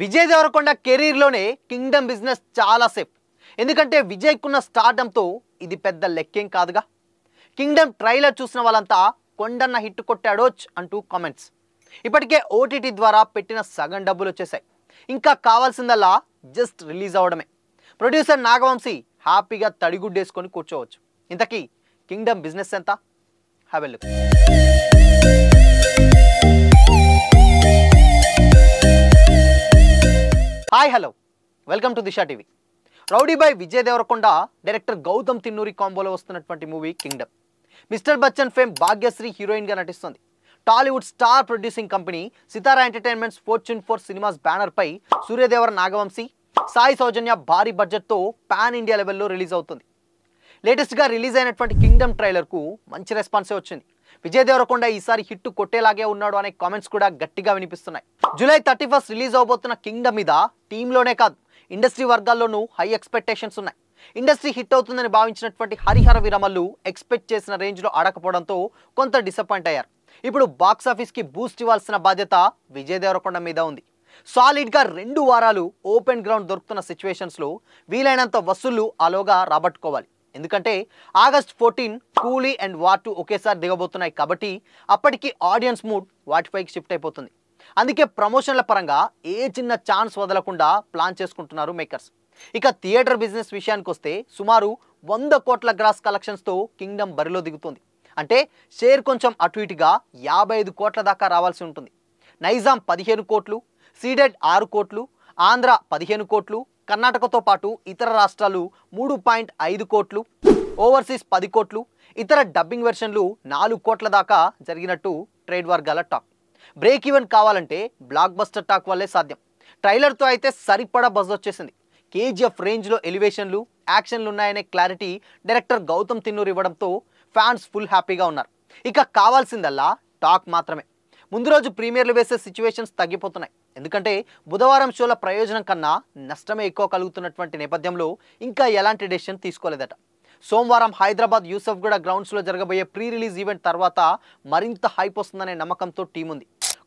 Vijay Devarakonda కెరీర్లోనే Kingdom business చాలా safe. ఎందుకంటే విజయ్కున్న స్టార్డంతో ఇది పెద్ద లెక్కేం కాదుగా. కింగ్డమ్ ట్రైలర్ చూసిన వాళ్ళంతా కొండన్న హిట్ కొట్టాడోచ్ అంటూ కామెంట్స్. ఇప్పటికే ఓటీటీ ద్వారా పెట్టిన సగం డబ్బులు వచ్చేసాయి. ఇంకా కావాల్సిందల్లా జస్ట్ రిలీజ్ అవ్వడమే. ప్రొడ్యూసర్ నాగవంశీ హ్యాపీగా తడిగుడ్డేసుకొని కూర్చోవచ్చు. ఇంతకీ కింగ్డమ్ బిజినెస్ ఎంత? Have a look. Hi hello, welcome to Disha TV. Rowdy boy Vijay Deverakonda director Gautam Tinnuri కాంబోలో వస్తున్నటువంటి movie Kingdom. Mister Bachchan fame Bhagyashri హీరోయిన్గా నటిస్తుంది. Tollywood star producing company Sithara entertainments fortune 4 cinemas బ్యానర్పై సూర్యదేవర నాగవంశీ, సాయి సౌజన్య భారీ బడ్జెట్తో పాన్ ఇండియా లెవెల్లో రిలీజ్ అవుతుంది. లేటెస్ట్గా రిలీజ్ అయినటువంటి కింగ్డమ్ ట్రైలర్కు మంచి రెస్పాన్సే వచ్చింది. విజయ్ దేవరకొండ ఈసారి హిట్ కొట్టేలాగే ఉన్నాడు అనే కామెంట్స్ కూడా గట్టిగా వినిపిస్తున్నాయి. జూలై 31 రిలీజ్ అవబోతున్న కింగ్డమ్ మీద టీంలోనే కాదు, ఇండస్ట్రీ వర్గాల్లోనూ హై ఎక్స్పెక్టేషన్స్ ఉన్నాయి. ఇండస్ట్రీ హిట్ అవుతుందని భావించినటువంటి హరిహర వీరమల్లు ఎక్స్పెక్ట్ చేసిన రేంజ్లో ఆడకపోవడంతో కొంత డిసప్పాయింట్ అయ్యారు. ఇప్పుడు బాక్సాఫీస్కి బూస్ట్ ఇవ్వాల్సిన బాధ్యత విజయ్ దేవరకొండ మీద ఉంది. సాలిడ్గా 2 వారాలు ఓపెన్ గ్రౌండ్ దొరుకుతున్న సిచ్యువేషన్స్లో వీలైనంత వసూళ్లు ఆలోగా రాబట్టుకోవాలి. ఎందుకంటే ఆగస్ట్ 14 కూలీ అండ్ వార్ 2 ఒకేసారి దిగబోతున్నాయి కాబట్టి అప్పటికి ఆడియన్స్ మూడ్ వాటిపైకి షిఫ్ట్ అయిపోతుంది. అందుకే ప్రమోషన్ల పరంగా ఏ చిన్న ఛాన్స్ వదలకుండా ప్లాన్ చేసుకుంటున్నారు మేకర్స్. ఇక థియేటర్ బిజినెస్ విషయానికి వస్తే సుమారు 100 కోట్ల గ్రాస్ కలెక్షన్స్తో కింగ్డమ్ బరిలో దిగుతుంది. అంటే షేర్ కొంచెం అటు ఇటుగా 55 కోట్ల దాకా రావాల్సి ఉంటుంది. నైజాం 15 కోట్లు, సీడెడ్ 6 కోట్లు, ఆంధ్ర 15 కోట్లు, కర్ణాటకతో పాటు ఇతర రాష్ట్రాలు 3.5 కోట్లు, ఓవర్సీస్ 10 కోట్లు, ఇతర డబ్బింగ్ వెర్షన్లు 4 కోట్ల దాకా జరిగినట్టు ట్రేడ్ వర్గాల టాక్. బ్రేక్ ఈవెన్ కావాలంటే బ్లాక్ బస్టర్ టాక్ వల్లే సాధ్యం. ట్రైలర్తో అయితే సరిపడా బజ్ వచ్చేసింది. కేజీఎఫ్ రేంజ్లో ఎలివేషన్లు, యాక్షన్లు ఉన్నాయనే క్లారిటీ డైరెక్టర్ గౌతమ్ తిన్నూరి ఇవ్వడంతో ఫ్యాన్స్ ఫుల్ హ్యాపీగా ఉన్నారు. ఇక కావాల్సిందల్లా టాక్ మాత్రమే. ముందు రోజు ప్రీమియర్లు వేసే సిచ్యువేషన్స్ తగ్గిపోతున్నాయి. ఎందుకంటే బుధవారం షోల ప్రయోజనం కన్నా నష్టమే ఎక్కువ కలుగుతున్నటువంటి నేపథ్యంలో ఇంకా ఎలాంటి డెసిషన్ తీసుకోలేదట. సోమవారం హైదరాబాద్ యూసఫ్గూడ గ్రౌండ్స్లో జరగబోయే ప్రీ రిలీజ్ ఈవెంట్ తర్వాత మరింత హైప్ వస్తుందనే నమ్మకంతో టీం ఉంది.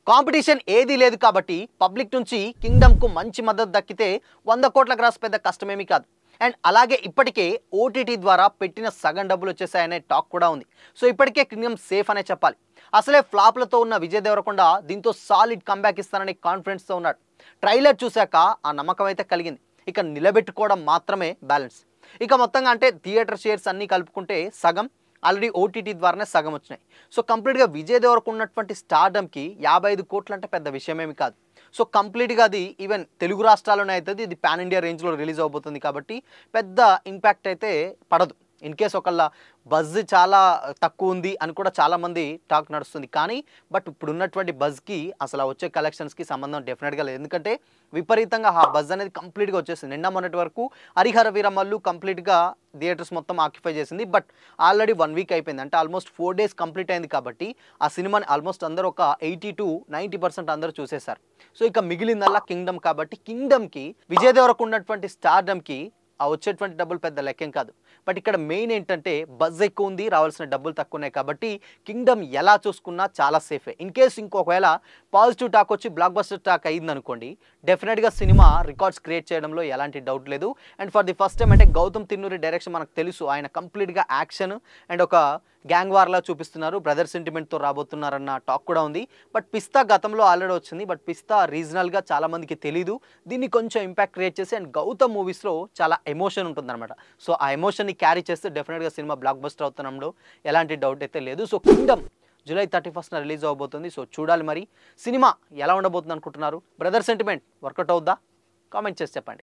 కాంపిటీషన్ ఏదీ లేదు కాబట్టి పబ్లిక్ నుంచి కింగ్డమ్కు మంచి మద్దతు దక్కితే 100 కోట్ల గ్రాస్ పెద్ద కష్టమేమీ కాదు. అండ్ అలాగే ఇప్పటికే ఓటీటీ ద్వారా పెట్టిన సగం డబ్బులు వచ్చేసాయనే టాక్ కూడా ఉంది. సో ఇప్పటికే కింగ్డమ్ సేఫ్ అనే చెప్పాలి. అసలే ఫ్లాప్లతో ఉన్న విజయ్ దేవరకొండ దీంతో సాలిడ్ కంబ్యాక్ ఇస్తానని కాన్ఫిడెన్స్తో ఉన్నాడు. ట్రైలర్ చూశాక ఆ నమ్మకం అయితే కలిగింది. ఇక నిలబెట్టుకోవడం మాత్రమే బ్యాలెన్స్. ఇక మొత్తంగా అంటే థియేటర్ షేర్స్ అన్నీ కలుపుకుంటే సగం, ఆల్రెడీ ఓటీటీ ద్వారానే సగం వచ్చినాయి. సో కంప్లీట్గా విజయ్ దేవరకొండ ఉన్నటువంటి స్టార్డమ్కి 55 కోట్లు అంటే పెద్ద విషయమేమి కాదు. సో కంప్లీట్గా అది ఈవెన్ తెలుగు రాష్ట్రాల్లోనే అవుతుంది. ఇది పాన్ ఇండియా రేంజ్లో రిలీజ్ అవబోతుంది కాబట్టి పెద్ద ఇంపాక్ట్ అయితే పడదు. ఇన్ కేస్ ఒకళ్ళ బజ్ చాలా తక్కువ ఉంది అని కూడా చాలామంది టాక్ నడుస్తుంది. కానీ బట్ ఇప్పుడు ఉన్నటువంటి బజ్కి అసలు వచ్చే కలెక్షన్స్కి సంబంధం డెఫినెట్గా లేదు. ఎందుకంటే విపరీతంగా ఆ బజ్ అనేది కంప్లీట్గా వచ్చేసింది. నిన్న మొన్నటి వరకు హరిహర వీరమల్లు కంప్లీట్గా థియేటర్స్ మొత్తం ఆక్యుపై చేసింది. బట్ ఆల్రెడీ 1 వీక్ అయిపోయింది. అంటే ఆల్మోస్ట్ 4 డేస్ కంప్లీట్ అయింది కాబట్టి ఆ సినిమాని ఆల్మోస్ట్ అందరూ ఒక 80 to 90% అందరూ చూసేశారు. సో ఇక మిగిలిందల్లా కింగ్డమ్ కాబట్టి కింగ్డమ్కి విజయ్ దేవరకొండ ఉన్నటువంటి స్టార్డమ్కి ఆ వచ్చేటువంటి డబ్బులు పెద్ద లెక్కేం కాదు. బట్ ఇక్కడ మెయిన్ ఏంటంటే బజ్ ఎక్కువ ఉంది, రావాల్సిన డబ్బులు తక్కువ ఉన్నాయి కాబట్టి కింగ్డమ్ ఎలా చూసుకున్నా చాలా సేఫే. ఇన్ కేస్ ఇంకొకవేళ పాజిటివ్ టాక్ వచ్చి బ్లాక్ బస్టర్ టాక్ అయిందనుకోండి, డెఫినెట్గా సినిమా రికార్డ్స్ క్రియేట్ చేయడంలో ఎలాంటి డౌట్ లేదు. And for the first time అంటే గౌతమ్ తిన్నూరి డైరెక్షన్ మనకు తెలుసు, ఆయన కంప్లీట్గా యాక్షన్ అండ్ ఒక గ్యాంగ్ వార్లా చూపిస్తున్నారు. బ్రదర్ సెంటిమెంట్తో రాబోతున్నారన్న టాక్ కూడా ఉంది. బట్ పిస్తా గతంలో ఆల్రెడీ వచ్చింది. బట్ పిస్తా రీజనల్గా చాలామందికి తెలీదు. దీన్ని కొంచెం ఇంపాక్ట్ క్రియేట్ చేసి అండ్ గౌతమ్ మూవీస్లో చాలా ఎమోషన్ ఉంటుందన్నమాట. సో ఆ ఎమోషన్ని క్యారీ చేస్తే డెఫినెట్గా సినిమా బ్లాక్ బస్టర్ అవుతున్నంలో ఎలాంటి డౌట్ అయితే లేదు. సో కింగ్డమ్ జూలై 31 రిలీజ్ అవబోతుంది. సో చూడాలి మరి సినిమా ఎలా ఉండబోతుంది అనుకుంటున్నారు. బ్రదర్ సెంటిమెంట్ వర్కౌట్ అవుద్దా? కామెంట్ చేసి చెప్పండి.